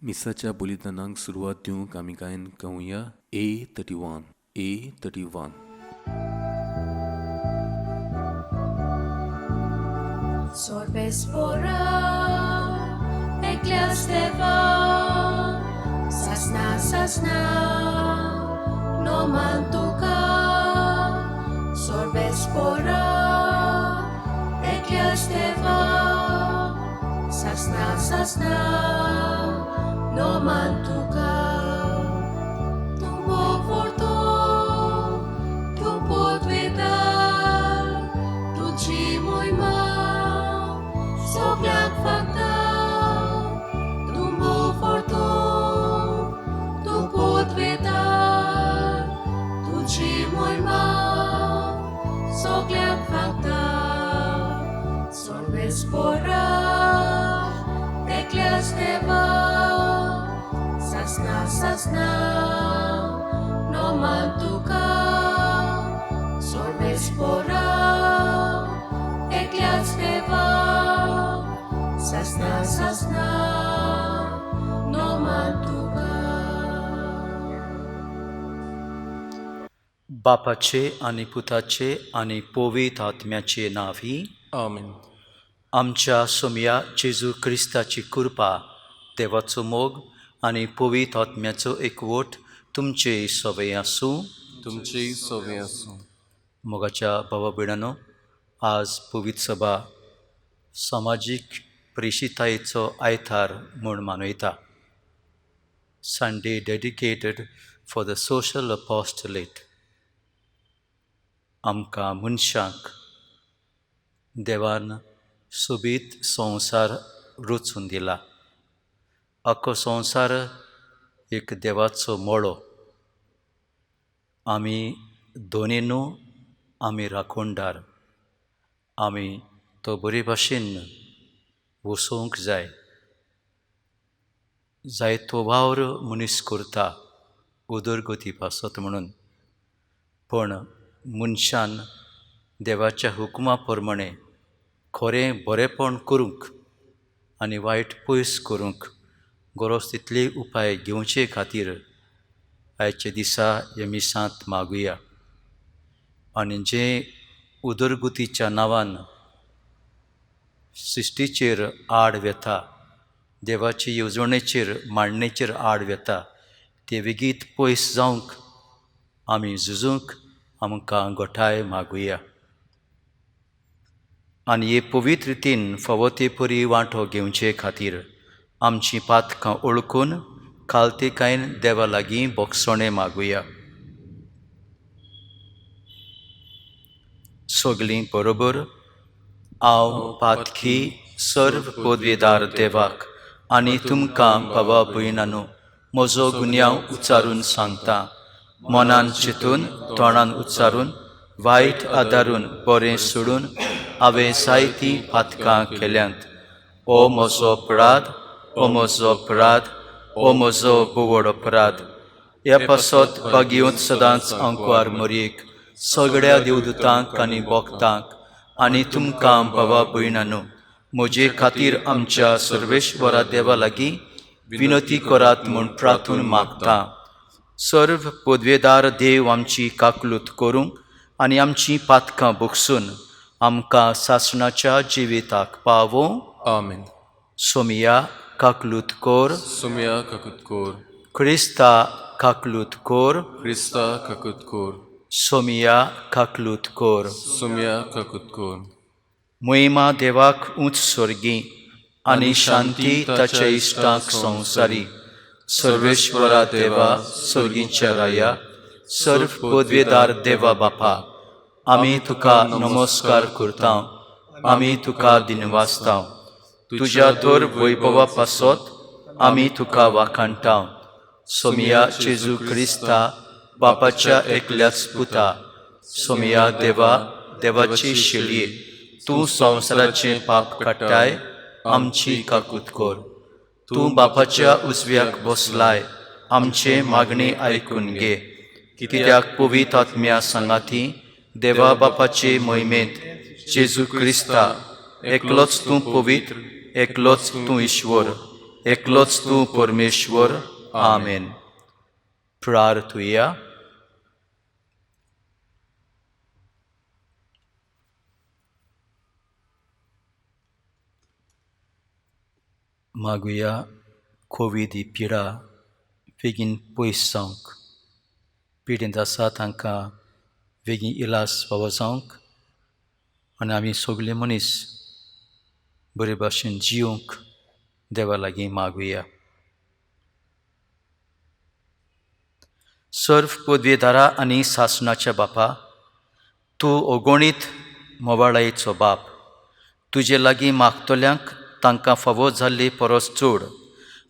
मिसाच्या बोलिदानाक सुरवात दिवंक आमी गायन गावया A31. Sorbes pora, eklias deva, sasna, no mantuka. Sorbes pora, eklias deva, sasna, no mantuka. Tumbo forto, tumbo tveda, tuci moi ma. Sogliak fakta, tumbo forto, tu pot vetar, tu ci moi ma. Sogliak fakta, sorbes pora, eklias deva, sasna, no mantuka. Sorbes pora, eklias deva. Sasna, no mantuka. बापाचे आणि पुताचे आणि पवित्र आत्म्याचे नावी आमेन. आमच्या सोम्या जेजू क्रिस्ताची कृपा, देवाचो मोग आणि पवित्र आत्म्याचो एकवट तुमचे सवय आसूं. तुमचेय सवय आसूं. मोगाच्या भावा भयणांनो, आज पवित्र सभा सामाजीक प्रेशितायेचो आयतार म्हूण मनयता. Sunday dedicated for the social apostolate. आमकां मनशांक देवान सोबीत संवसार रचून दिला. आख्खो संवसार एक देवाचो मळो. आमी दोनी न्हू, आमी राखणदार. आमी तो बरे भाशेन वसोवंक जाय. जायतो वावर मनीस करता उदरगती पासत म्हणून, पण मनशान देवाच्या हुकमा प्रमाणे खरें बरेंपण करूंक आनी वायट पयस करूंक गरज तितले उपाय घेवचे खातीर आयचे दिसा हे मिसांत मागुया. आनी जे उदरगतीच्या नांवान सृश्टीचेर आड वेता, देवाचे येवजणेचेर मांडणेचेर आड वेता, ते बेगीत पयस जावंक आमी झुजूंक आमकां घोटाय मागुया. आनी हे पवित्र रितीन फावो ते परी वांटो घेवचे खातीर आमचीं पातकां ओळखून खालतेकायेन देवा लागीं बोगसणें मागुया. सगलीं बरोबर. हांव पातकी सर्व पदवेदार देवाक आनी तुमकां भावा भयणांनो म्हजो गुन्यांव उच्चारून सांगता. मनान चिंतून, तोंडान उच्चारून, वायट आदारून बरें सोडून हांवें जायतीं पातकां केल्यांत. हो म्हजो अपराध, हो म्हजो अपराध, हो म्हजो बोवड अपराध. ह्या पासत बागेवंत सदांच अंकवार मरयेक सगळ्या देवदूतांक आनी भोगतांक आनी तुमकां भावा भयणांनो म्हजे खातीर आमच्या सर्वेश्वरा देवा लागीं विनती करात म्हूण प्रार्थून मागता. सर्व पदवेदार देव आमची काकलूत करूं आनी आमचीं पातकां भोगसून आमकां सासणाच्या जिविताक पावों. आमेन. सोमिया काकलूत कोर. सोम्या काकूत कोर. क्रिस्ता काकलूत कोर. क्रिस्ता काकूत कोर. सोमिया काकलूत कोर. सोम्या काकूत कोर. महिमा देवाक उंच स्वर्गी आनी शांती ताच्या इश्टांक संवसारी. सर्वेश्वरा देवा सर्गीच्या राया, सर्व पदवेदार देवा बापा, आमी तुका नमस्कार करता, आमी तुका दिनवासता. तुज्या दर वैभवा पासत आमी तुका वाखाणटा. सोमिया जेजू क्रिस्ता बापाच्या एकल्याच पुता. सोमिया देवा, देवाची शेळये, तूं संवसाराचें पाप काडटाय, आमची काकूत कोर. तूं बापाच्या उजव्याक बसलाय, आमचे मागणी आयकून घे. कित्याक पवित्र आत्म्या सांगाती देवा बापाचे महिमेंत जेजू क्रिस्ता एकलोच तूं पवित्र, एकलोच तूं ईश्वर, एकलोच तूं परमेश्वर. आमेन. प्रार्थुया. मागुया कोवीड ही पिडा बेगीन पयस जावंक, पिडींत आसा तांकां बेगीन इलाज फावो जावंक आनी आमी सगळे मनीस बरे भाशेन जिवंक देवा लागीं मागुया. सर्व पदवेदारा आनी सासणाच्या बापा, तूं अगणीत मोवाळायेचो बाप. तुजे लागीं मागतल्यांक तांकां फावो जाल्ली परस चड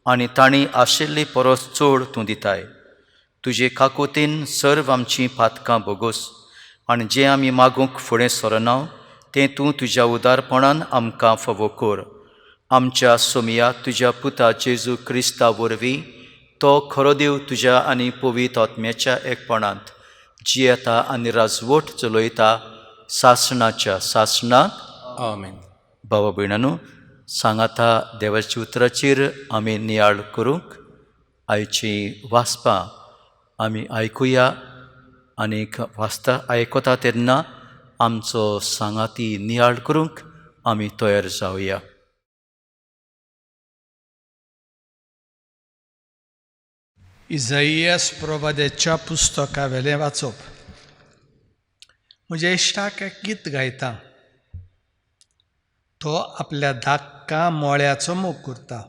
आनी तांणी आशिल्ली परस चड तूं दिताय. तुजे काकुतीन सर्व आमचीं पातकां बोगोस आनी जें आमी मागूंक फुडें सरना तें तूं तुज्या उदारपणान आमकां फावो कर. आमच्या सोमया तुज्या पुता जेजू क्रिस्ता वरवीं तो खरो देव तुज्या आनी पवित्र आत्म्याच्या एकपणांत जियेता आनी राजवट चलयता सासणाच्या सासणाक. आमेन. भावा भयणांनो, सांगाता देवाच्या उतराचेर आमी नियाळ करूंक आयची वाचपां आमी आयकुया आनी वाचता आयकता तेन्ना आमचो सांगाती नियाळ करूंक आमी तयार जावया. इजाईयास प्रवाद्याच्या पुस्तका वेलें वाचप. म्हज्या इश्टाक एक गीत गायता. तो आपल्या धाक्का मोळ्याचो मोग करता.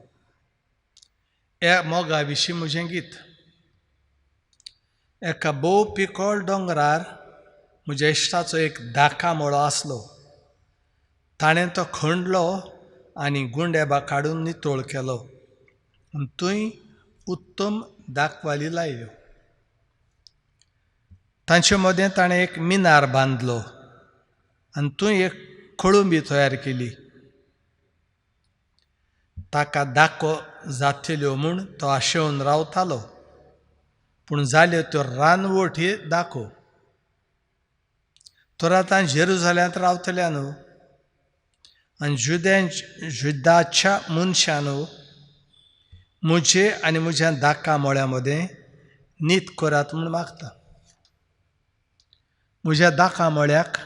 ह्या मोगा विशीं म्हजें गीत. एका भोव पिकोळ दोंगरार म्हज्या इश्टाचो एक धाका मोळो आसलो. ताणें तो खणलो आनी गुंडेबा काडून नितळ केलो आनी थंय उत्तम दाखवाली लायल्यो. तांचे मदें ताणें एक मिनार बांदलो आनी थंय एक कळुंबी तयार केली. ताका दाखो जातल्यो म्हूण तो आशेवन रावतालो, पूण जाल्यो त्यो रानवटी दाखो. तर आतां जेरुजाल्यांत रावतल्या न्हू आनी जुदाच्या मनशान म्हजे आनी म्हज्या धाका मोळ्या मदें नीत करात म्हूण मागता. म्हज्या धाका मोळ्याक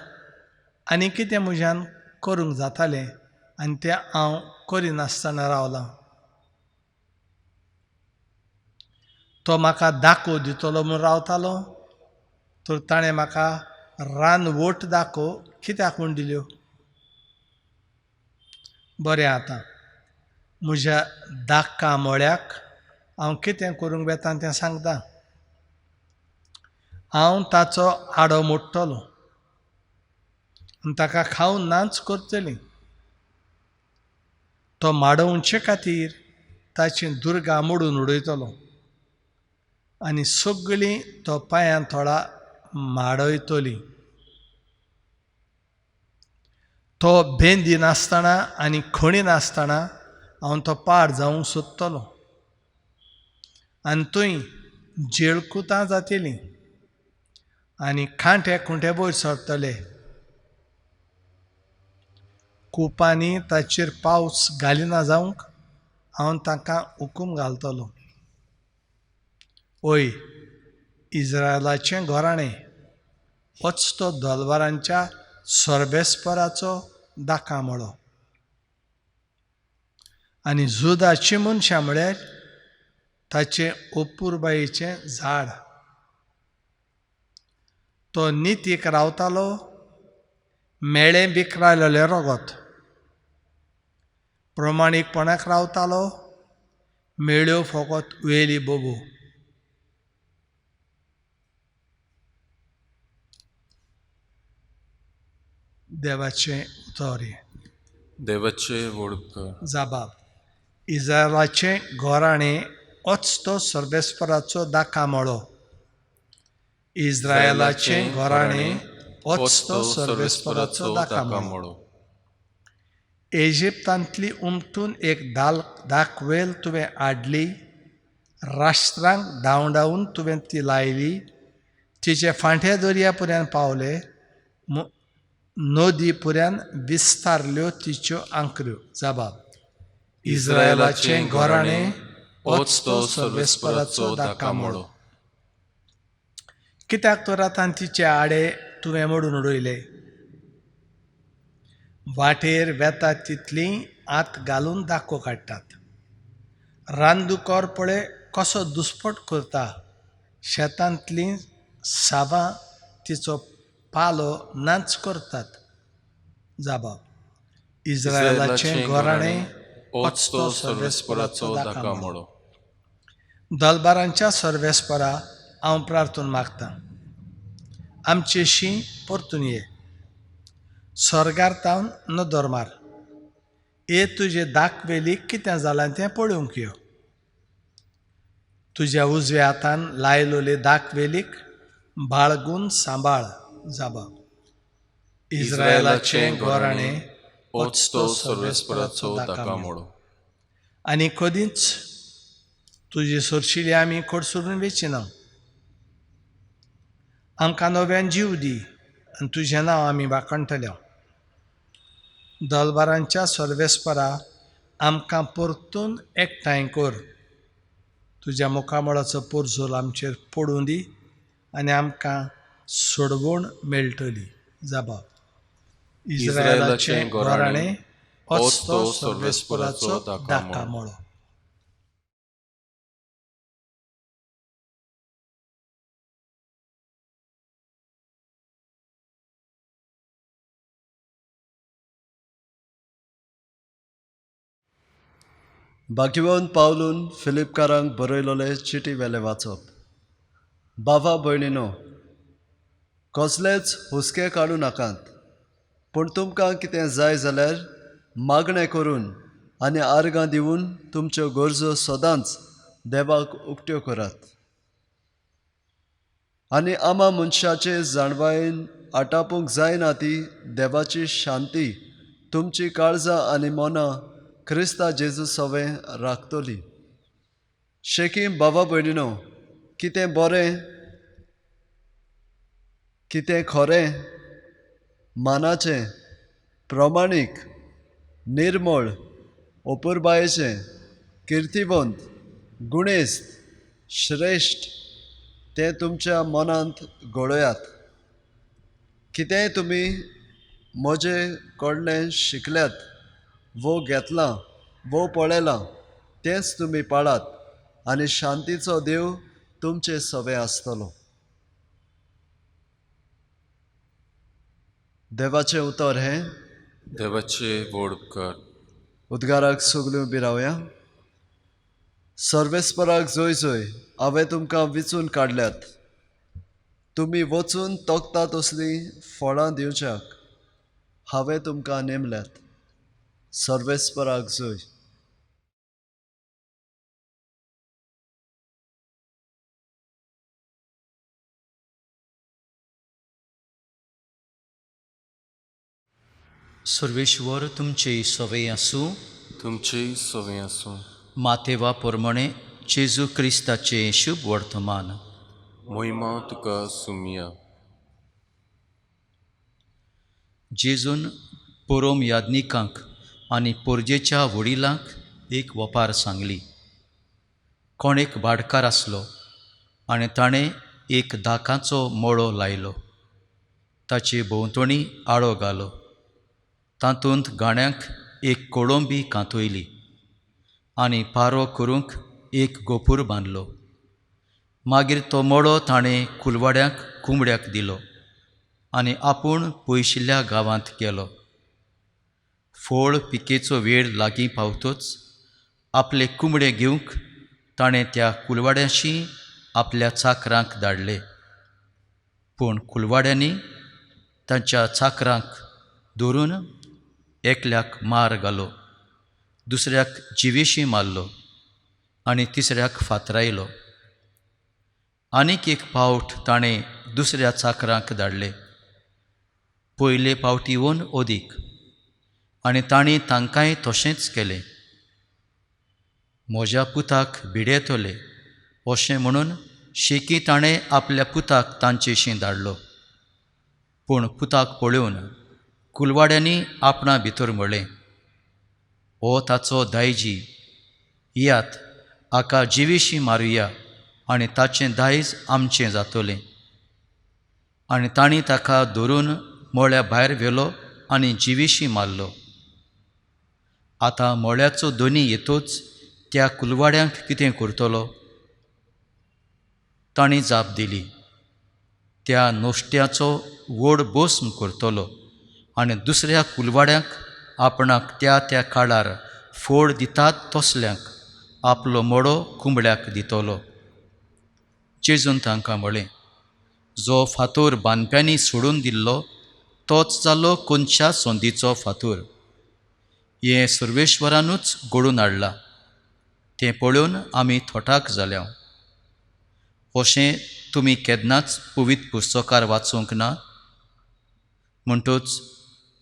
आनी कितें म्हज्यान करूंक जातालें आनी तें हांव करिनासतना रावलां. तो म्हाका दाखो दितलो म्हूण रावतालो, तर ताणें म्हाका रानवट दाखो कित्याक म्हूण दिल्यो. बरें, आतां म्हज्या धाका मोळ्याक हांव कितें करूंक बेता तें सांगता. हांव ताचो आडो मोडटलों आनी ताका खावन नाच करतलीं. तो माडोवचे खातीर ताची दुर्गा मोडून उडयतलो आनी सगळीं तो पांयां थोडा माडयतलीं. तो भेंदी नासतना आनी खणी नासतना हांव तो पाड जावंक सोदतलो आनी थंय जेळकुतां जातलीं आनी खांटे खुंटे वयर सरतले. कुपांनी ताचेर पावस घालिना जावंक हांव तांकां हुकूम घालतलो. ओय इस्रायलाचें घोराणें, होच तो दोलवारांच्या सोर्बेस्पराचो धाका मोळो. आनी जुदाची मनशां म्हळ्यार ताचें ओपुरबायेचें झाड. तो नितीक रावतालो, मेळें बिकरायलेलें रगत. प्रमाणीकपणाक रावतालो, मेळ्यो फकत वेली बोबो. देवाचें उतर. देवाचे वळखकार. जाबाब. इस्रायलाचें घोराणें होच तो सर्वेस्पराचो धाका मोळो. इस्रायलाचें घोराणें होच तो सर्वेस्पराचो धाका मोळो. इजिप्तांतली उमटून एक दाखवेल तुवें हाडली, राष्ट्रांक धांवडावन तुवें ती लायली. तिचे फांटे दर्या पर्यंत पावले, नदी पर्यंत विस्तारल्यो तिच्यो आंकऱ्यो. जाबाब. इस्रायलाचें घोराणें होच तो सर्वेस्पराचो दाकामळो. कित्याक तो रातांतीचे आडे तुवें मोडून उडयले? वाटेर वेतात तितलीं आत घालून दाखो काडटात. रानदुकर पळय कसो दुस्पट करता. शेतांतलीं साबां तिचो पालो नाच करतात. जाबाब: इस्रायलाचें घोराणें होच तो सर्वेस्पराचो दाकामळो. दलबारांच्या सर्वेस्परा हांव प्रार्थून मागतां, आमचेशी परतून ये. स्वर्गार नदर मार. हे तुजे दाखवेलीक कितें जालां तें पळोवंक यो. तुज्या उजव्या हातान लायलोले दाखवेलीक बाळगून सांबाळ. जाबाब: इस्रायलाचें घोराणें होच तो सर्वेस्पराचो दाकामळो. आनी कदींच तुजी सोरशिली आमी खडसरून वेचिना. आमकां नव्यान जीव दी आनी तुजें नांव आमी वाखणटले. दलबारांच्या सर्वेस्परा आमकां परतून एकठांय कर. तुज्या मुखामळाचो पोरजोल आमचेर पडूं दी आनी आमकां सोडवण मेळटली. जाबाब: इस्रायलाचें घोराणें होच तो सर्वेस्पराचो दाकामळो. भाग्यवान पावलून फिलिपकारांक बरयलोले चिटी वेले वाचप. बाबा भयणीनो, कसलेच हुस्के काडूं नाकात, पूण तुमकां कितें जाय जाल्यार मागणें करून आनी आर्गां दिवन तुमच्यो गरजो सदांच देवाक उक्त्यो करात. आनी आमा मनशाचे जाणवायेन आटापूंक जायना ती देवाची शांती तुमची काळजां आनी मनां क्रिस्ता जेजू सवें राखतली. शेकीम बाबा भयणीनो, कितें बरें, कितें खरें, मानाचें, प्रमाणीक, निर्मळ, ओपुरबायेचें, किर्तीवंत, गुणेस्त, श्रेश्ठ तें तुमच्या मनांत घडोयात. कितेंय तुमी म्हजे कडलें शिकल्यात वो घेतलां वो पळयलां तेंच तुमी पाळात आनी शांतीचो देव तुमचे सवे आसतलो. देवाचें उतर हें: देवाचे व्हड उपकार. उद्गाराक सगळीं उबी रावया. सर्वेस्पराक जय जय. हांवें तुमकां विचून काडल्यात. तुमी वचून तोखता तसलीं फळां दिवच्याक हांवें तुमकां नेमल्यात. सर्वेस्पराक जय. सर्वेश्वर तुमचे सवय आसूं. तुमचेय सवे आसूं. मातेवा प्रमाणे जेजू क्रिस्ताचे शुभ वर्तमान. मोहिमा तुका सुमिया. जेजून पुरोम याज्ञिकांक आनी पोरजेच्या वडिलांक एक वपार सांगली. कोण एक भाटकार आसलो आनी ताणें एक दाकाचो मळो लायलो. ताचे भोंवतणी आळो घालो. तातूंत गाण्यांक एक कोळंबी कांतयली आनी पारो करूंक एक गोपूर बांदलो. मागीर तो मळो ताणें कुलवाड्यांक कुंबड्याक दिलो आनी आपूण पयशिल्ल्या गांवांत गेलो. फोळ पिकेचो वेळ लागीं पावतच आपले कुंबडे घेवंक ताणें त्या कुलवाड्याशी आपल्या चाकरांक धाडले. पूण कुलवाड्यांनी तांच्या चाकरांक धरून एकल्याक मार घालो, दुसऱ्याक जिवेशी मारलो आनी तिसऱ्याक फातरायलो. आनीक एक फावट ताणें दुसऱ्या चाकरांक धाडले. पयले फावटी वन ओदीक आनी तांणी तांकांय तशेंच केलें. म्हज्या पुताक भिडेतले अशें म्हणून शेकी ताणें आपल्या पुताक तांचेशी धाडलो. पूण पुताक पळोवन कुलवाड्यांनी आपणा भितर म्हळें, हो ताचो दायजी. यात हाका जिवीशी मारुया आनी ताचें दायज आमचें जातोलें. आनी तांणी ताका धरून मोळ्या भायर व्हेलो आनी जिवीशी मारलो. आतां मोळ्याचो दोनी येतूच त्या कुलवाड्यांक कितें करतलो? तांणी जाप दिली, त्या नोश्ट्याचो व्हड भस्म करतलो आनी दुसऱ्या कुलवाड्यांक आपणाक त्या त्या काळार फोड दितात तसल्यांक आपलो मोडो कुंबड्याक दितलो. जेजून तांकां म्हळें, जो फातोर बांदप्यांनी सोडून दिल्लो तोच जालो कोनच्या सोंदीचो फातोर. हें सर्वेश्वरानूच घडोवन हाडलां. तें पळोवन आमी थोटाक जाल्या. अशें तुमी केन्नाच पवित्र पुस्तकार वाचूंक ना? म्हणटूच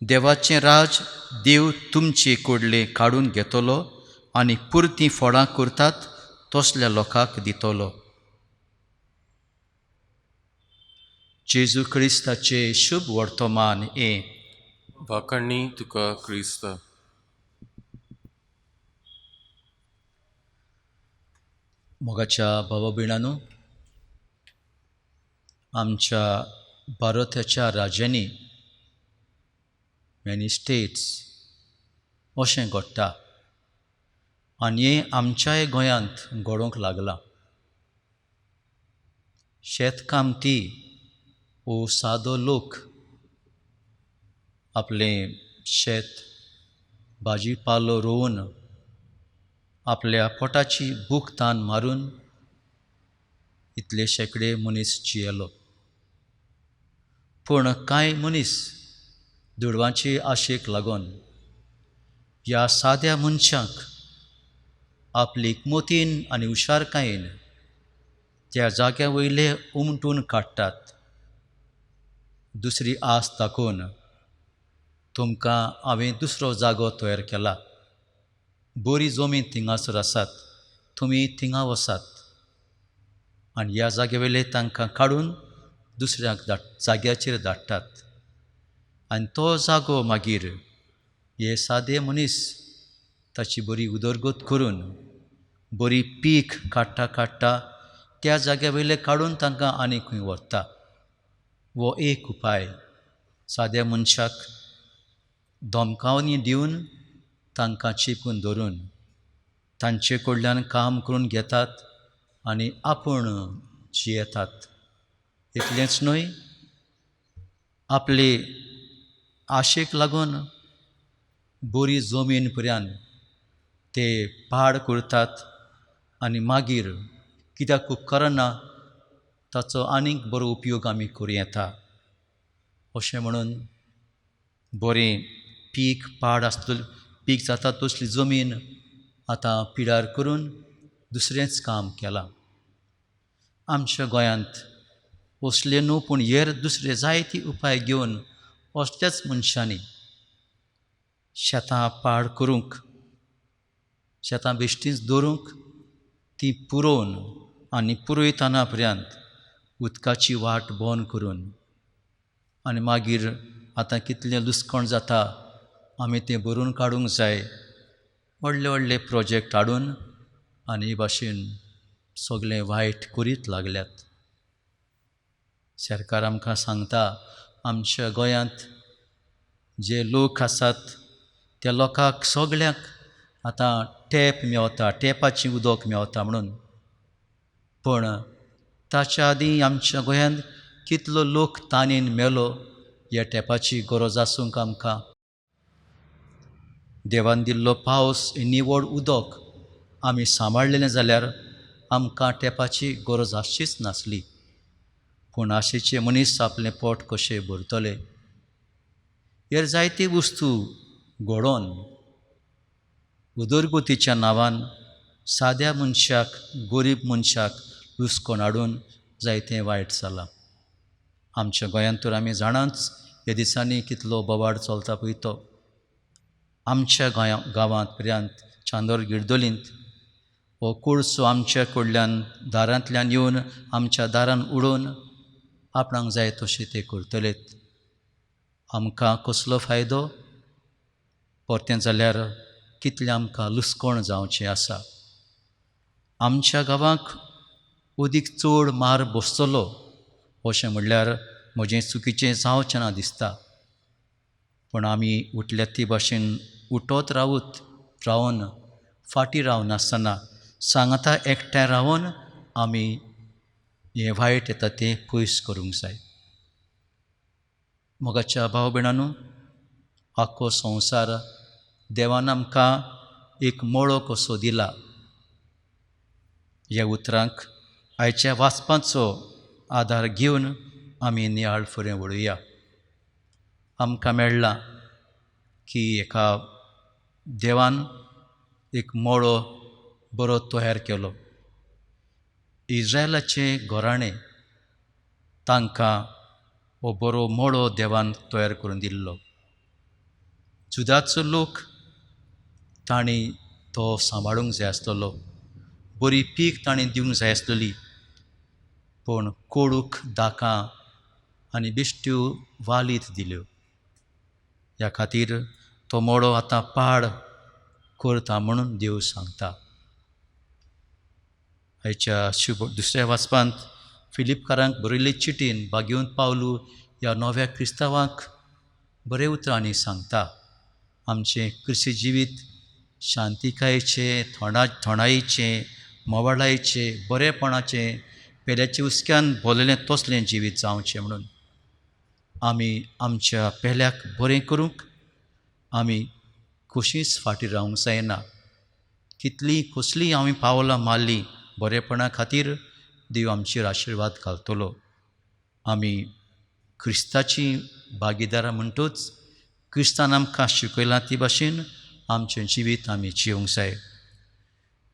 देवाचें राज देव तुमचे कडले काडून घेतलो आनी पुर्तीं फळां करतात तसल्या लोकांक दितलो. जेजू क्रिस्ताचे शुभ वर्तमान हें. वाखाणणी तुका क्रिस्ता. मोगाच्या भावा भयणांनो, आमच्या भारताच्या राज्यांनी मॅनी स्टेट्स अशें घडटा आनी हें आमच्याय गोंयांत घडोवंक लागलां. शेतकामती वो सादो लोक आपलें शेत भाजी पालो रोवन आपल्या पोटाची भूक तान मारून इतले शेकडे मनीस जियेलो. पूण कांय मनीस दुडवांचे आशेक लागून ह्या साद्या मनशाक आपली मोतीन आनी हुशारकायेन त्या जाग्या वयले उमटून काडटात. दुसरी आस दाखोवन तुमकां हांवें दुसरो जागो तयार केला, बरी जमीन थिंगासर आसात, तुमी थिंगा वसात. आनी ह्या जाग्या वयले तांकां काडून दुसऱ्या जाग्याचेर धाडटात. आनी तो जागो मागीर हे सादे मनीस ताची बरी उदरगत करून बरी पीक काडटा काडटा त्या जाग्या वयले काडून तांकां आनी खंय व्हरता. वो एक उपाय साद्या मनशाक धमकावनी दिवन तांकां चिपून धरून तांचे कडल्यान काम करून घेतात आनी आपूण जियेतात. इतलेंच न्हय, आपले आशेक लागून बरी जमीन पर्यंत ते पाड करतात आनी मागीर कित्याक करना ताचो आनीक बरो उपयोग आमी करूं येता. अशें म्हणून बरें पीक पाड आसतली पीक जाता तसली जमीन आतां पिड्यार करून दुसरेंच काम केलां. आमच्या गोंयांत असले न्हू पूण हेर दुसरे जायते उपाय घेवन असल्याच मनशांनी शेतां पाड करूंक, शेतां बेश्टीच दवरूंक ती पुरोवन आनी पुरोयतना पर्यंत उदकाची वाट बंद करून आनी मागीर आतां कितलें लुसकण जाता आमी तें भरून काडूंक जाय. व्हडले व्हडले प्रोजेक्ट हाडून आनी हे भाशेन सगळें वायट करीत लागल्यात. सरकार आमकां सांगता आमच्या गोंयांत जे लोक आसात त्या लोकांक सगळ्यांक आतां टॅप मेवता, टॅपाचें उदक मेवता म्हणून. पूण ताच्या आदीं आमच्या गोंयांत कितलो लोक ताणेन मेलो ह्या टॅपाची गरज आसूंक आमकां. देवान दिल्लो पावस हें निवळ उदक आमी सांबाळलेलें जाल्यार आमकां टॅपाची गरज आसचीच नासली. पूण आशेचे मनीस आपलें पोट कशें भरतले? हेर जायते वस्तू घडोवन उदरगतीच्या नांवान साद्या मनशाक, गरीब मनशाक लुस्कोन हाडून जायतें वायट जालां. आमच्या गोंयांत तर आमी जाणाच ह्या दिसांनी कितलो बोवाळ चलता पळय तो. आमच्या गांवांत पर्यंत चांदोर गिरदोलींत हो कोळसो आमच्या कडल्यान दारांतल्यान येवन आमच्या दारान उडोवन आपणाक जाय तशें ते करतलेत. आमकां कसलो फायदो? परतें जाल्यार कितलें आमकां लुसकोण जावचें आसा. आमच्या गांवांक उदीक चड मार बसतलो अशें म्हणल्यार म्हजें चुकीचें जावचें ना दिसता. पूण आमी उठल्या ते भाशेन उठत रावन फाटीं रावनासतना सांगता एकठांय रावन आमी हें वायट येता तें पयस करूंक जाय. मोगाच्या भाव भयणांनो, आख्खो संवसार देवान आमकां एक मोळो कसो दिला. ह्या उतरांक आयच्या वाचपाचो आदार घेवन आमी नियाळ फुडें वळुया. आमकां मेळ्ळां की एका देवान एक मोळो बरो तयार केलो. इस्रायलाचें घोराणें तांकां हो बरो मोळो देवान तयार करून दिल्लो. जुदाचो लोक तांणी तो सांबाळूंक जाय आसलेलो, बरी पीक तांणी दिवंक जाय आसलेली. पूण कोळूक दाकां आनी बिश्ट्यो वालीत दिल्यो. ह्या खातीर तो मोळो आतां पाड करता म्हणून देव सांगता. आयच्या दुसऱ्या वाचपांत फिलिपकारांक बरयल्ले चिटीन भाग्यवंत पावलू ह्या नव्या क्रिस्तांवांक बरे उतरांनी सांगता. आमचें क्रिस्ती जिवीत शांतिकायेचें, थोंडायेचें, मोवाळायेचें, बरेपणाचें, पेल्याच्या उस्क्यान भोललें तसलें जिवीत जावचें म्हणून. आमी आमच्या पेल्याक बरें करूंक आमी कशींच फाटीं रावंक जायना. कसलीं आमी पावलां मारलीं बरेपणा खातीर देव आमचेर आशिर्वाद घालतलो. आमी क्रिस्ताची भागीदारां म्हणटूच क्रिस्तान आमकां शिकयलां ते भाशेन आमचें जिवीत आमी जिवंक जाय.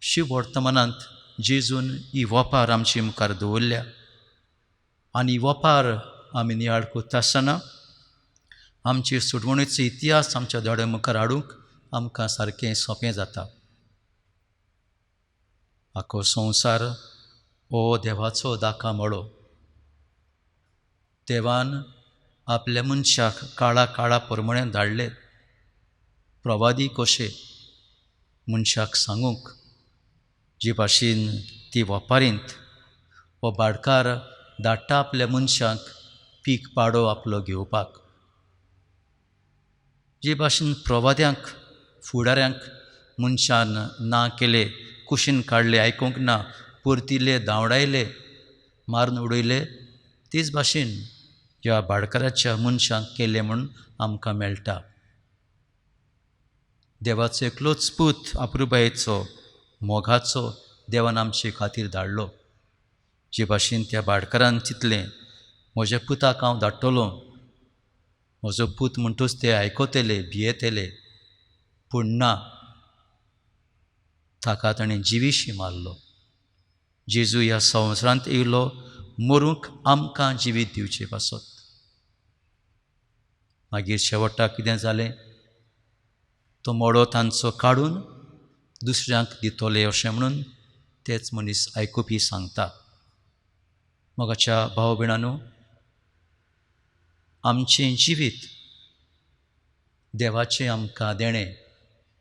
शिव वर्तमानांत जेजून ही वोपार आमचे मुखार दवरल्या आनी वोपार आमी नियाळ करता आसतना आमचे सुडवणेचो इतिहास आमच्या दोळ्या मुखार हाडूंक आमकां सारकें सोंपें जाता. आख्खो संवसार हो देवाचो दाका मळो. देवान आपल्या मनशाक काळा प्रमाणे धाडले. प्रवादी कशे मनशाक सांगूंक जे भाशेन ती वोपारींत हो भाडकार धाडटा आपल्या मनशाक पीक पाडो आपलो घेवपाक. जे भाशेन प्रवाद्यांक फुडाऱ्यांक मनशान ना केले, कुशीन काडले, आयकूंक ना, परतिले, धांवडायले, मारून उडयले, तेच भाशेन ह्या भाडकाराच्या मनशाक केले म्हणून आमकां मेळटा. देवाचो एकलोच पूत अपुरबायेचो मोगाचो देवान आमचे खातीर धाडलो. जे भाशेन त्या भाडकारान चिंतलें म्हज्या पुताक हांव धाडटलों, म्हजो पूत म्हणटूच ते आयकतले, भियेतले. पूण ना, ताका ताणें जिवीशी मारलो. जेजू ह्या संवसारांत येयलो मरूंक आमकां जिवीत दिवचे पासत. मागीर शेवटाक कितें जालें? तो मोडो तांचो काडून दुसऱ्यांक दितले अशें म्हणून तेच मनीस आयकुपी सांगता. मोगाच्या भाव भयणांनो, आमचें जिवीत देवाचें आमकां देणें.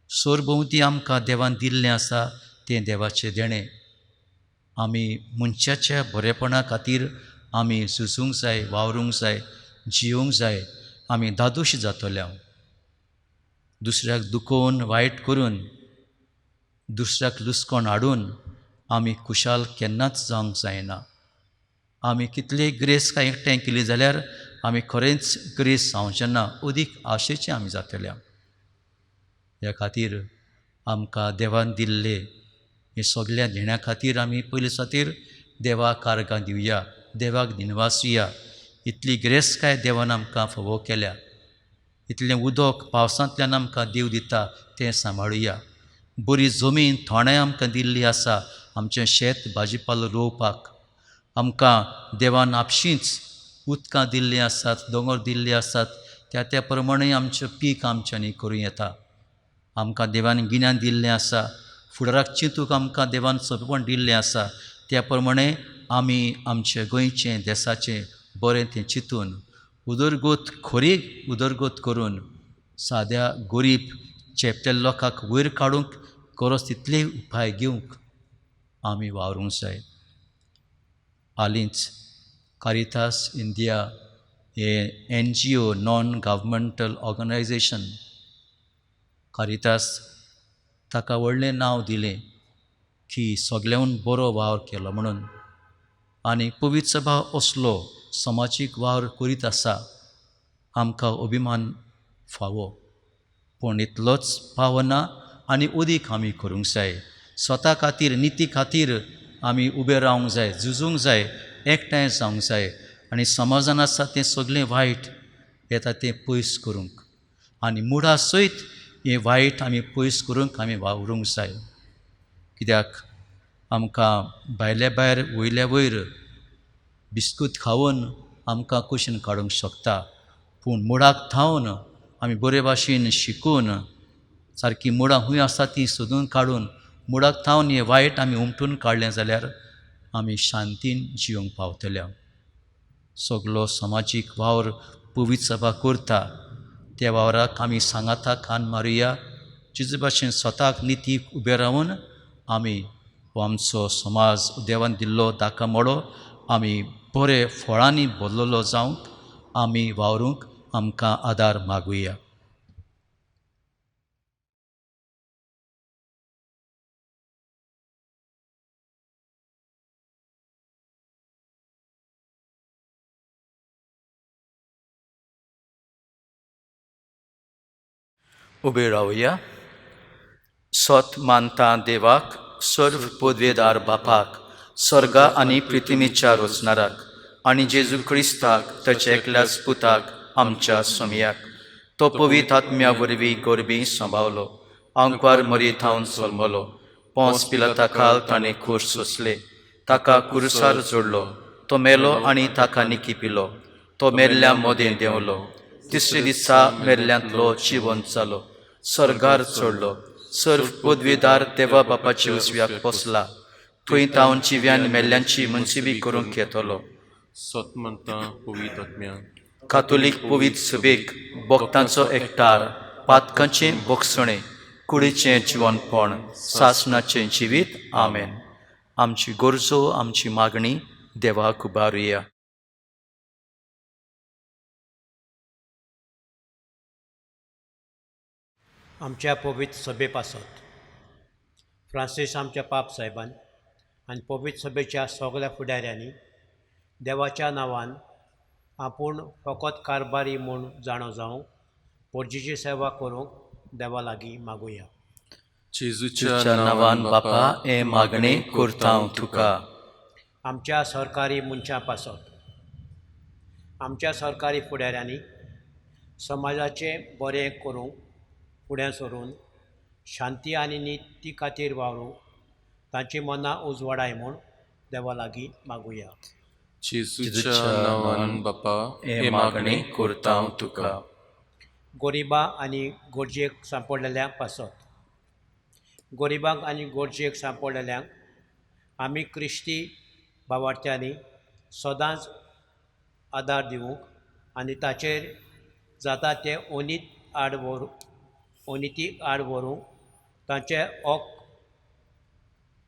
सोरभोंवती आमकां देवान दिल्लें आसा तें देवाचें देणें. आमी मनशाच्या बरेपणा खातीर आमी झुजूंक जाय, वावरूंक जाय, जियोंक जाय. आमी दादोश जातले. दुसऱ्याक दुखोवन वायट करून दुसऱ्याक लुस्कोण हाडून आमी खुशाल केन्नाच जावंक जायना. आमी कितले ग्रेस काय एकठांय केली जाल्यार आमी खरेंच ग्रेस जावचें ना, अदीक आशेचे आमी जातले. ह्या खातीर आमकां देवान दिल्ले हे सगळ्या देण्या खातीर आमी पयले सातीर देवाक कारगां दिवया, देवाक दिनवासुया. इतली ग्रेस काय देवान आमकां फोव केल्या. इतलें उदक पावसांतल्यान आमकां देव दिता तें सांबाळुया. बरी जमीन थोडें आमकां दिल्ली आसा आमचें शेत भाजी पालो रोवपाक. आमकां देवान आपशींच उदकां दिल्लीं आसात, दोंगर दिल्ले आसात, त्या प्रमाणे आमचें पीक आमच्यांनी करूं येता. आमकां देवान गिन्यान दिल्लें आसा, फुडाराक चिंतूंक आमकां देवान सोंपेपण दिल्लें आसा. त्या प्रमाणे आमी आमचे गोंयचें देशाचें बरें तें चिंतून उदरगत खरी उदरगत करून साद्या गरीब चेपलेल्या लोकांक वयर काडूंक गरज तितले उपाय घेवंक आमी वावरूंक जाय. हालींच कारितास इंडिया हे NGO नॉन गव्हर्मेंटल ऑर्गनायझेशन कारितास ताका व्हडलें नांव दिलें की सगळ्यांहून बरो वावर केलो म्हणून. आनी पवित्र सभा असलो समाजीक वावर करीत आसा आमकां अभिमान फावो. पूण इतलोच पावना आनी उदीक आमी करूंक जाय. स्वता खातीर निती खातीर आमी उबे रावंक जाय, झुजूंक जाय, एकठांय जावंक जाय आनी समाजान आसा तें सगळें वायट येता तें पयस करूंक आनी मुडा सयत हें वायट आमी पयस करूंक आमी वावरूंक जाय. कित्याक आमकां भायल्या भायर वयल्या वयर बिस्कूट खावन आमकां कुशीन काडूंक शकता. पूण मुडाक थावन आमी बरे भाशेन शिकून सारकी मुडां खूंय आसा तीं सोदून काडून मुडाक थावन हें वायट आमी उमटून काडलें जाल्यार आमी शांतीन जिवंक पावतल्या. सगळो समाजीक वावर पवित्र सभा करता त्या वावराक आमी सांगाता कान मारुया. जिजे भाशेन स्वताक नितीक उबे रावन आमी हो आमचो समाज देवान दिल्लो दाखा मळो आमी बरे फळांनी भरलेलो जावंक आमी वावरूंक आमकां आदार मागुया. उबे रावया. सत मानता देवाक, सर्व पदवेदार बापाक, स्वर्गा आनी पृथ्वीच्या रचणाराक आनी जेजू क्रिस्ताक ताच्या एकल्याच पुताक आमच्या समियाक तो पवित्र आत्म्या वरवीं गोरबी सांबावलो, आंकवार मरीत हांवन जल्मलो, पोंस पिलाता खाल ताणें खूश सोंसले, ताका कुरसार जोडलो, तो मेलो आनी ताका निकी पिलो, तो मेल्ल्या मोदें देंवलो, तिसरे दिसा मेल्ल्यांतलो जिवंत जालो, स्वर्गार चडलो, सर्व पदवीदार देवा बापाच्या उजव्याक बसला, थंय तावन जिव्यान मेल्ल्यांची मनसिबी करूंक येतलो. सत म्हणटा पवित्र आत्म्या कातोलीक पवित्र सभेक भक्तांचो एकठार, पातकांचें भोगसणें, कुडीचें जिवनपण, सासणाचें जिवीत. आमेन. आमची गरजो आमची मागणी देवाक उबारुया. आमच्या पवित्र सभे पासत फ्रांसीस आमच्या पाप साहेबान आनी पवित्र सभेच्या सगळ्या फुडाऱ्यांनी देवाच्या नांवान आपूण फकत कारबारी म्हूण जाणो जावं पोरजीची सेवा करूंक देवा लागीं मागुया. जेजूच्या नांवान बापा हे मागणे करता हांव तुका. आमच्या सरकारी मनशां पासत आमच्या सरकारी फुडाऱ्यांनी समाजाचें बरें करूंक फुडें सरून शांती आनी निती खातीर वावरूंक तांची मनां उजवाडाय म्हूण देवा लागीं मागुया. जेजूच्या नांवान बापा हे मागणे करता हांव तुका. गोरिबां आनी गरजेक सांपडलेल्यांक पासत गोरिबांक आनी गरजेक सांपडलेल्यांक आमी क्रिस्ती भावार्थ्यांनी सदांच आदार दिवंक आनी ताचेर जाता ते अनितीक आड व्हरूंक तांचे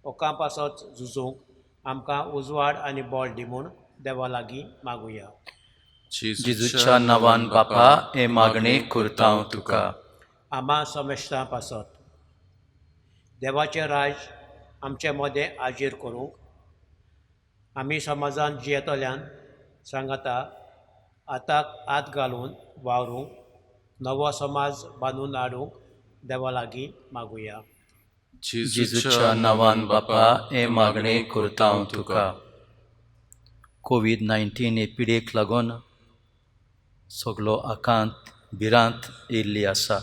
ओकां पासत झुजूंक आमकां उजवाड आनी बळ दी म्हूण देवा लागीं मागुया. जेजूच्या नांवान बापा हे मागणे करता हांव तुका. आमा समेस्तां पासत देवाचें राज आमचे मदें आजीर करूंक आमी समाजांत जियेतल्यान सांगाता आताक आत घालून वावरूंक नवो समाज बांदून हाडूंक देवा लागीं मागुया. जेजूच्या नांवान बापा हे मागणे करता हांव तुका. कोविड-19 हे पिडेक लागून सगळो आकांत भिरांत येयल्ली आसा.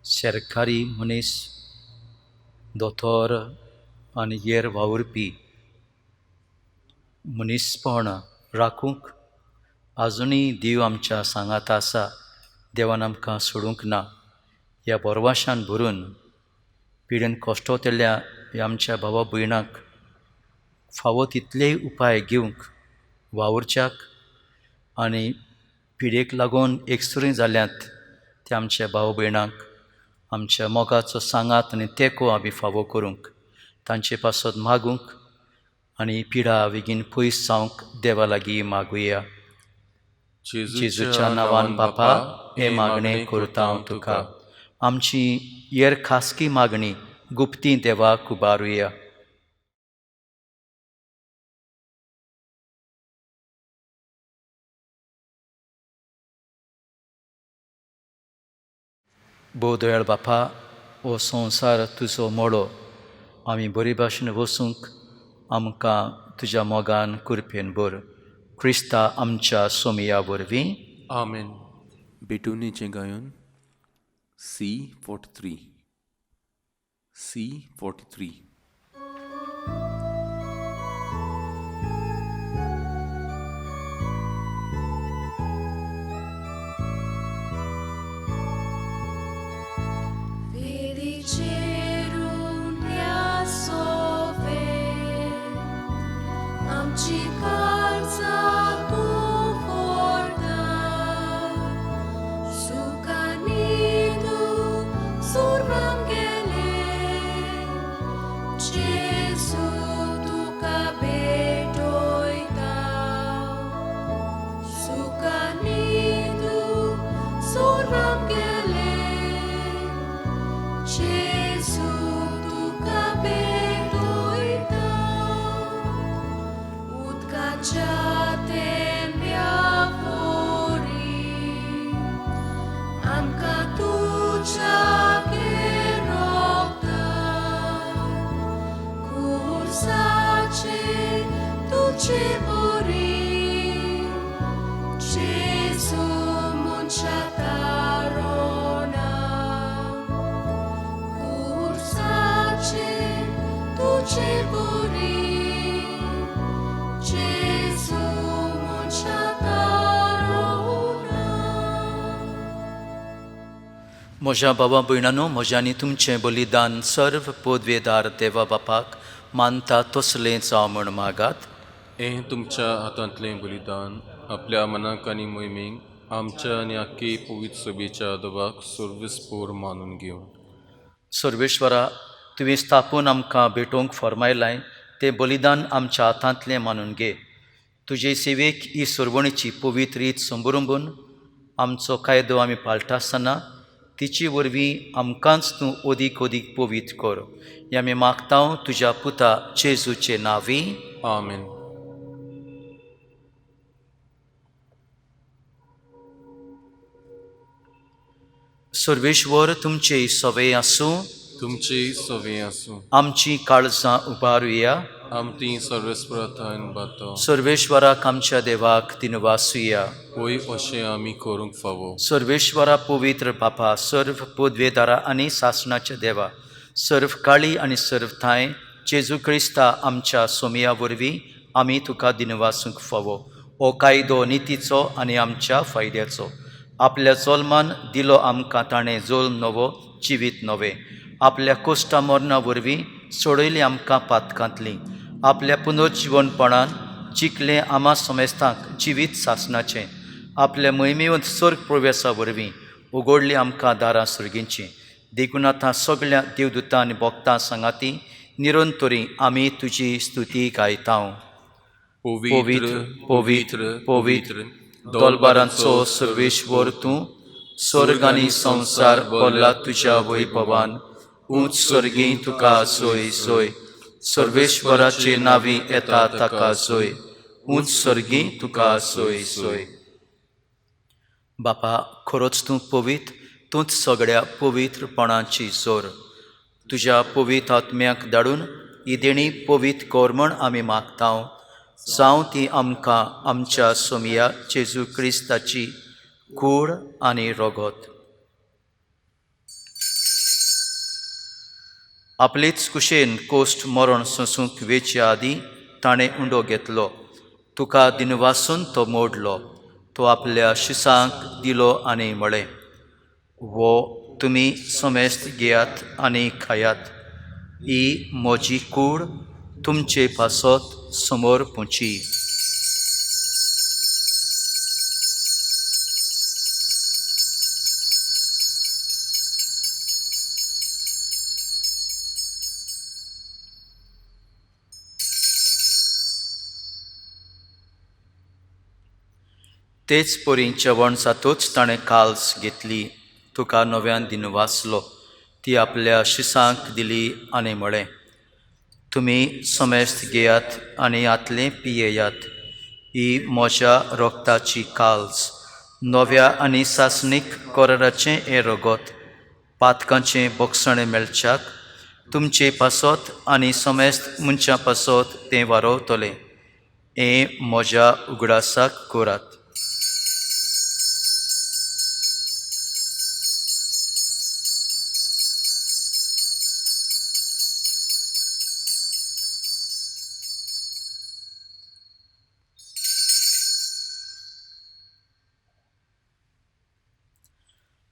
सरकारी मनीस दोतोर आनी हेर वावुरपी मनीसपण राखूंक आजुनूय देव आमच्या सांगात आसा. देवान आमकां सोडूंक ना. ह्या बोरवाशान भरून पिडेन कश्टोतल्या ह्या आमच्या भावा भयणाक फावो तितलेय उपाय घेवंक वावुरच्याक आनी पिडेक लागून एकसुरी जाल्यांत त्या आमच्या भाव भयणांक आमच्या मोगाचो सांगात आनी तेंको आमी फावो करूंक तांचे पासत मागूंक आनी पिडा बेगीन पयस जावंक देवा लागीं मागुया. जेजूच्या नांवान बापा हे मागणें करता हांव तुका. आमची हेर खासगी मागणी गुप्ती देवाक उबारुया. बोदयाळ बापा, हो संवसार तुजो मोडो आमी बरे भाशेन वसूंक आमकां तुज्या मोगान कुरपेन भर. क्रिस्ता आमच्या सोमया वरवीं. आमेन. बेटुनीचें गायन C43. C43. Vedicerum dea sove, amci calza tu forta, sucanidu survangele, Jesu tu cabetoita, sucanidu survangele, Jesu tu cabetoita, ut caciatem biafori, amca tucea gerocta, cursace tuce bori, Jesu munciatarona, cursace tuce bori, Jesu munciatarona. म्हज्या बाबा भयणांनो, म्हज्यानी तुमचें बलिदान सर्व पोदवेदार देवा बापाक मानता तसलें जावं म्हण मागात. हें तुमच्या हातांतलें बलिदान आपल्या मनाक आनी मोहिमेक आमच्या आनी आख्खे पवित्र सभेच्या देवाक सर्वस्पोर मानून घेवन. सर्वेश्वरा, तुवें स्थापून आमकां भेटोवंक फरमायलां तें बलिदान आमच्या हातांतलें मानून घे. तुजे सेवेक ही सोरवणेची पवित्र रीत संबरंबून आमचो कायदो आमी पाळटा आसतना तिचे वरवीं आमकांच तूं ओदीक ओदीक पवित्र कर. हें आमी मागतां तुज्या पुता जेजूचे नांवी. आमेन. सर्वेश्वर, तुमचे सवय आसूं, तुमचे सवे आसूं. आमची काळजां उबारुया. आमची सर्वस्प्रथान बातो. सर्वेश्वराक आमच्या देवाक दिनवासुया. होय अशें आमी करूंक फावो. सर्वेश्वरा पवित्र बापा, सर्व पोदवेदारा आनी सासणाच्या देवा, सर्व काळी आनी सर्व थाय जेजू क्रिस्ता आमच्या सोमया वरवीं आमी तुका दिनवासूंक फावो. हो कायदो नितीचो आनी आमच्या फायद्याचो. आपल्या जल्मान दिलो आमकां ताणें जल्म नवो, जिवीत नवें. आपल्या कोश्टा मरणा वरवीं सोडयली आमकां पातकांतलीं. आपल्या पुनर्जिवनपणान जिखलें आमा समेस्तांक जिवीत सासणाचें. आपल्या मोहिमेवंत स्वर्ग प्रवेशा वरवीं उगडलीं आमकां दारां सर्गींचीं. देखून आतां सगळ्या देवदूतां आनी भक्तां सांगाती निरंतरी आमी तुजी स्तुती गायतां. पवित्र पवित्र पवित्र दोलबारांचो सर्वेश्वर तूं, स्वर्ग आनी संवसार भरला तुज्या वैभवान. उंच सर्गी तुका सोय सोय, सर्वेश्वराचे नांवी येता ताका सोय. उंच सर्गी तुका सोय सोय. बापा, खरोच तूं पवित्र, तूंच सगळ्या पवित्रपणाची जोर. तुज्या पवित्र आत्म्याक धाडून ही देणी पवित्र कर म्हण आमी मागतां. जावं ती आमकां आमच्या सोमया जेजू क्रिस्ताची कूड आनी रगत. आपलेच कुशेन कोश्ट मरण सोंसूंक वेचे आदीं ताणें उंडो घेतलो. तुका दिनवासून तो मोडलो. तो आपल्या शिसांक दिलो आनी म्हळें, वो तुमी समेस्त घेयात आनी खायात. ही म्हजी कूड तुमचे पासत समोर पोंची. तेच परी जेवण जातूच ताणें काल्स घेतली, तुका नव्यान दिन वाचलो, ती आपल्या शिसांक दिली आनी म्हळें, तुमी समेस्त घेयात आनी आतलें पियेयात, ही म्हज्या रोगताची काल्स, नव्या आनी सासणीक कोराराचें हें रगत, पातकांचें बोगसणें मेळच्याक तुमचे पासत आनी समेस्त मनशां पासत तें वारोवतलें, हें म्हज्या उगडासाक करात.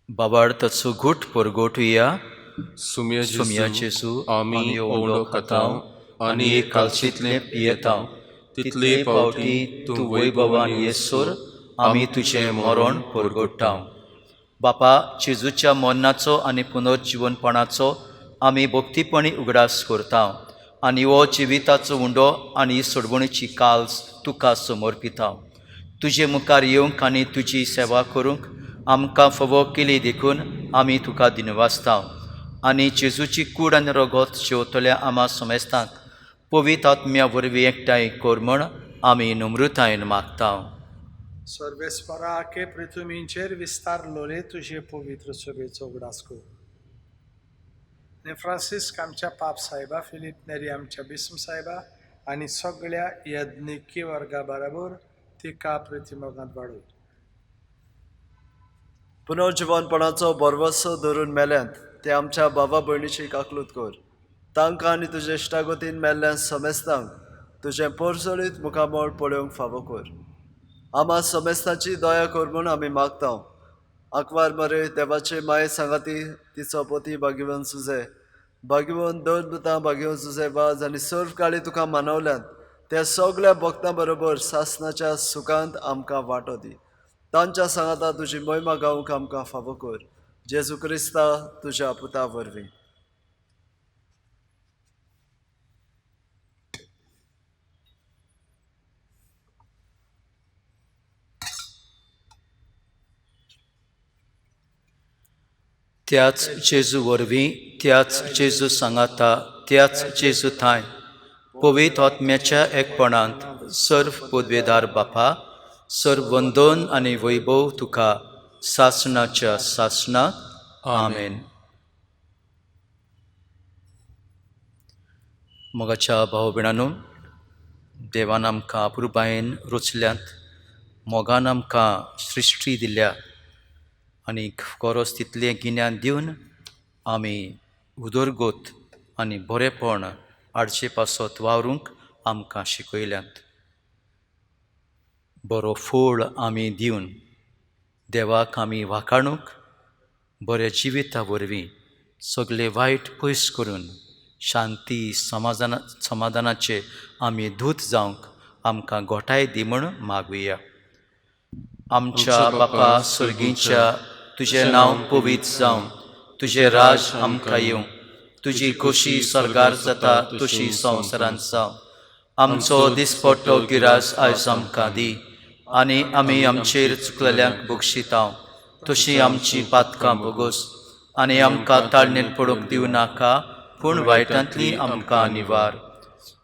बाबाड ताचो घूट परगोटुया. सुम्या सुमया जेजू जेजू आमी ओंडो खाताव आनी एक कालशीतलें पियेताव, तितले पावटी तूं वैभवान येसोर आमी तुजें मरण परगोट्टाव. बापा, जेजूच्या मरणाचो आनी पुनर्जीवनपणाचो आमी भक्तीपणी उगडास करताव आनी हो जिविताचो उंडो आनी सोडवणीची काल्स तुका समर्पिताव. तुजे मुखार येवंक आनी तुजी सेवा करूंक आमकां फोव केली देखून आमी तुका दिनवासताव आनी जेजूची कूड आनी रगत जेवतल्या आमा समेस्तांक पवित्र आत्म्या वरवीं एकठांय कर म्हण आमी नम्रतायेन मागताव. सर्वेस्परा के पृथ्वीचेर विस्तारलोले तुझे पवित्र सभेचो उगडास कर. आनी फ्रांसीस आमच्या पाप साहेबा, फिलीप नेरी आमच्या बिस्म साहेबा आनी सगळ्या यज्ञिकी वर्गा बरोबर तिका प्रतिमोगांत वाडय. पुनर्जीवनपणाचो बरवसो धरून मेल्यांत ते आमच्या बाबा भयणीची काकलूत कर. तांकां आनी तुजे इश्टागतीन मेल्ल्या समेस्तांक तुजें परसळीत मुखामळ पळोवंक फावो कर. आमा समेस्तांची दया कर म्हूण आमी मागताव. आंकवार मरे देवाचे माये सांगाती, तिचो पोती भाग्यवन सुजे, भाग्यवन दोन दुतां भाग्यवन सुजे वाज आनी सर्व काळी तुका मानवल्यात त्या सगळ्या भक्तां बरोबर सासणाच्या सुखांत आमकां वांटो दी. तांच्या सांगाता तुजी महिमा गावंक आमकां फावो कर. जेजू क्रिस्ता तुज्या पुता वरवीं. त्याच जेजू वरवीं, त्याच जेजू सांगाता, त्याच जेजू थाय पवित्र आत्म्याच्या एकपणांत सर्व पदवेदार बापा, सर्व वंदन आनी वैभव तुका सासणाच्या सासणाक. आमेन. मोगाच्या भाव भयणांनो, देवान आमकां अपुरबायेन रचल्यांत, मोगान आमकां सृश्टी दिल्या आनी गरज तितलें गिन्यान दिवन आमी उदरगत आनी बरेपण हाडचे पासत वावरूंक आमकां शिकयल्यांत. बरो फोळ आमी दिवन देवाक आमी वाखाणूंक बऱ्या जिविता वरवीं सगळे वायट पयस करून शांती समाधानाचे आमी दूत जावंक आमकां घोटाय दी म्हण मागुया. आमच्या बापा स्वर्गीच्या, तुजें नांव पवित्र जावं, तुजें राज आमकां येवं, तुजी खोशी स्वर्गार जाता तशी संवसारांत जावं. आमचो दिसपट्टो गिरास आयज आमकां दी आनी आमी आमचेर चुकलेल्यांक बक्षितांव तशीं आमची पातकां बोगोस आनी आमकां ताळणेन पडूंक दिवं नाका, पूण वायटांतली आमकां निवार.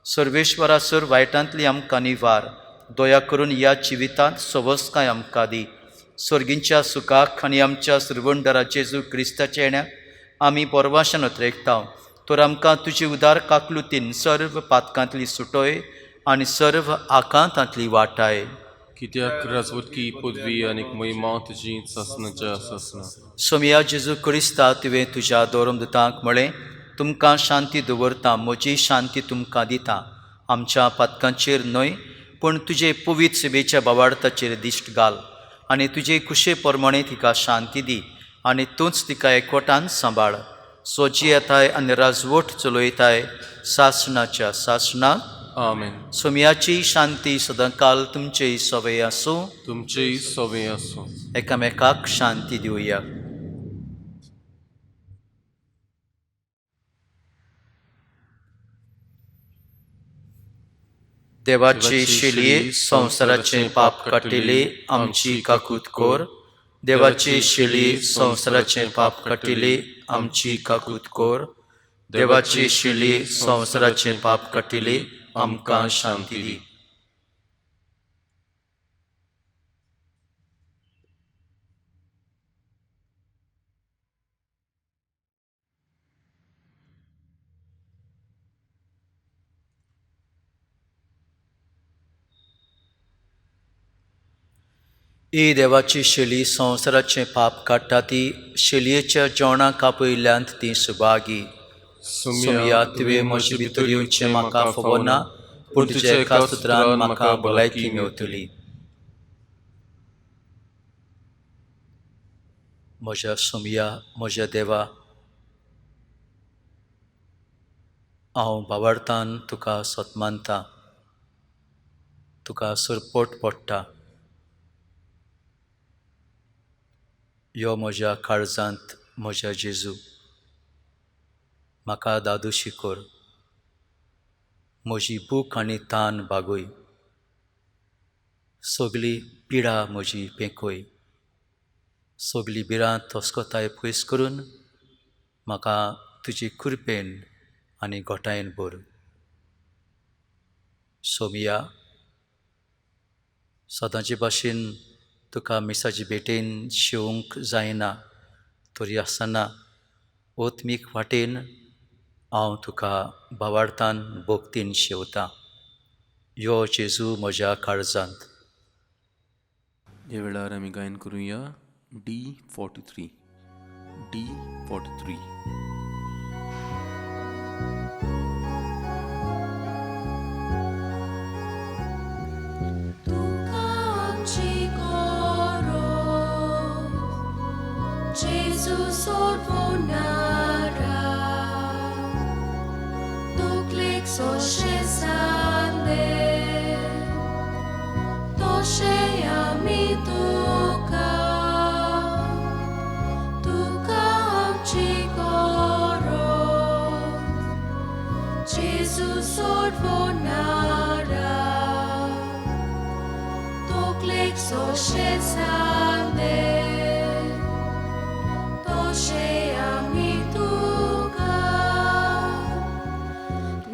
सर्वेश्वरासर वायटांतली आमकां निवार, दया करून ह्या जिवितांत सवस्काय आमकां दी. स्वर्गीच्या सुखाक आनी आमच्या सर्वंडरा जेजू क्रिस्ताच्या येण्याक आमी परवाशान उतरेकताव. तर आमकां तुजी उदार काकलुतीन सर्व पातकांतली सुटोय आनी सर्व आकांतांतली वाटाय. कित्याक राजवटकी पदवी आनीक महिमा तुजी सासणाच्या सासणा. सोमया जेजू क्रिस्ता तुवें तुज्या दोरमदूतांक म्हळें, तुमकां शांती दवरता, म्हजी शांती तुमकां दिता. आमच्या पातकांचेर न्हय पूण तुजे पवित्र सभेच्या बाबार्थाचेर दिश्ट घाल आनी तुजे कुशे प्रमाणे तिका शांती दी आनी तूंच तिका एकवटान सांबाळ. सोजी येताय आनी राजवट चलयताय सासणाच्या सासणाक. आमेन. सोमयाची शांती सदांकाल तुमचेय सवय आसूं. तुमचेय सवय आसूं. एकामेकाक शांती दिवया. देवाची शिली संवसाराचे पाप काटिली आमची काकूत कोर. देवाची शिली संवसाराचे पाप काटिली आमची काकूत कोर. देवाची शिली संवसाराचे पाप काटिली आमकां शांती दी. ही देवाची शेली संवसाराचे पाप काडटा ती शेलयेच्या जेवणाक आपयल्यांत ती सुभागी. सुमया तुवें म्हजे भितर येवचें म्हाका खबर ना, पूण तुज्या एका सुत्रान म्हाका भलायकी मेवतली. म्हज्या सुमया, म्हज्या देवा, हांव भावार्थान तुका सतमानता, तुका सुरपोट पडटा. यो म्हज्या काळजांत म्हज्या जेजू, म्हाका दादोशी कोर. म्हजी भूक आनी तान भागोय, सगली पिडा म्हजी पेंकोय. सगली बिरां तोसकोताय पयस करून म्हाका तुजी कृपेन आनी गोठायेन भर. सोमिया, सदांचे भाशेन तुका मिसाची भेटेन शेवंक जायना, तरी आसतना ओत्मीक वाटेन हांव तुका भावार्थान भोगतीन शेवतां. यो जेजू म्हज्या काळजांत. ह्या वेळार आमी गायन करुया D43. D43. तुका आमची गरज, जेजू सोडवणारा. तकलेक सोशे सांदे, तोशें आमी तुका. तुका आमची गरज, जेजू सोडवणारा. तकलेक सोशे सांदे, तोशें आमी तुका.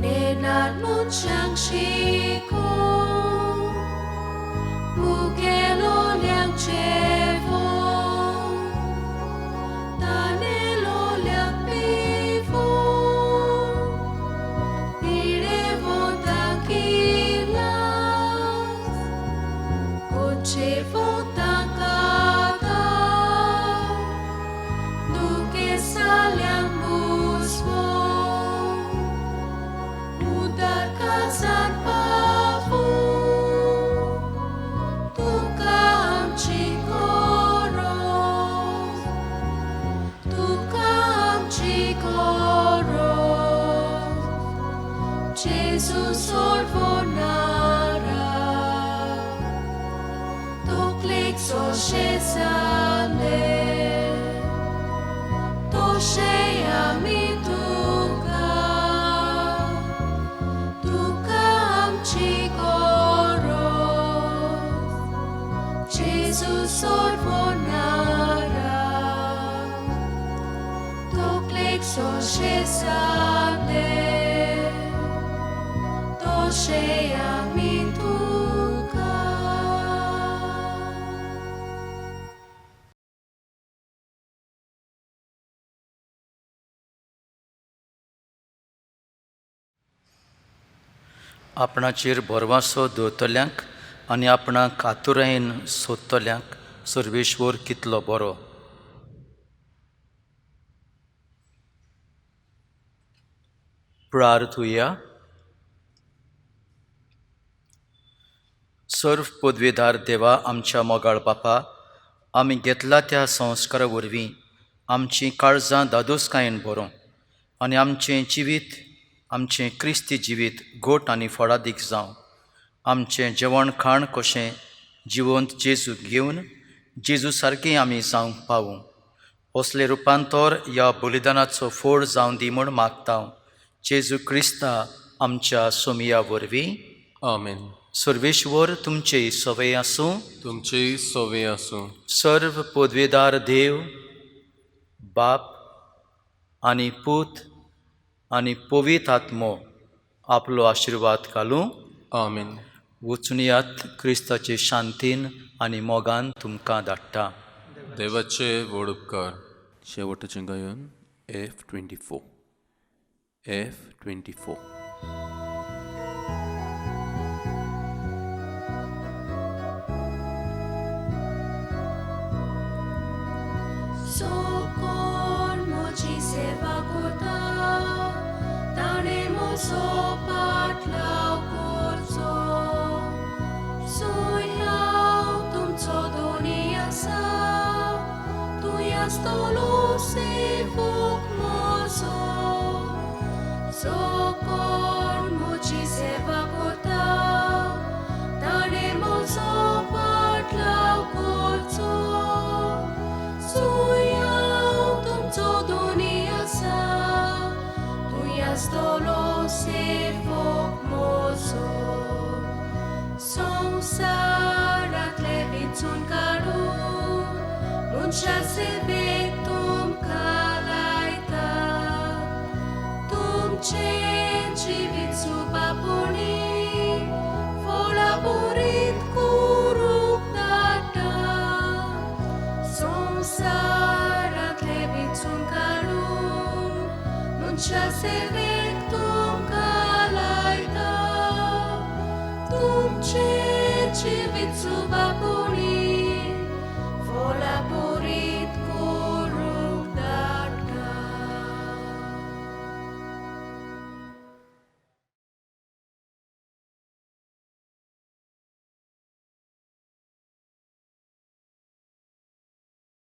नेनात मनशांक शिकोवन, मुगेलो ल्यांक जेवण, तानेलो ल्यांक पिवण. पिडे वोतांक इलाज, गोडशे वोतांक आदार. दुखेसाल्यांक मुसवण, उदार काळजांत पावून. तुका आमची गरज, तुका आमची गरज, जेजू सोडवणारा. तकलेक सोशे सांदे, तोशें आमी तुका. तुका आमची गरज, जेजू सोडवणारा. तकलेक सोशे सांदे, तोशें आमी तुका. आपणाचेर भरवासो दवरतल्यांक आनी आपणाक आतुरायेन सोदतल्यांक सर्वेश्वर कितलो बरो. प्रार्थुया. सर्व पदवेदार देवा, आमच्या मोगाळ बापा, आमी घेतला त्या संस्कारा वरवीं आमचीं काळजां दादोसकायेन भरूं आनी आमचें जिवीत, आमचें क्रिस्ती जिवीत गोट आनी फळादीक जावं. आमचें जेवण खाण कशें जिवंत जेजू घेवन जेजू सारकें आमी जावंक पावूं. असलें रुपांतर ह्या बलिदानाचो फळ जावं दी म्हूण मागता. जेजू क्रिस्ता आमच्या सोमिया वरवीं आमेन. सर्वेश्वर तुमचे सवय आसूं. तुमचेय सोवे आसूं. सर्व पदवेदार देव बाप आनी पूत आनी पवित्र आत्मो आपलो आशिर्वाद घालूं. आमेन. वचून यात क्रिस्ताचे शांतीन आनी मोगान तुमकां धाडटा. देवाचे व्हड उपकार. शेवटचें गायन F24. F24. Sokor moci seva kota, tane moso patlau korzo. Soiau tumco dunia sa, tu yastolo sevok mozo. Sokor moci seva kota, tane moso patlau korzo. Stolo se foc mozo, संसारातले विचून काढून मुनशा से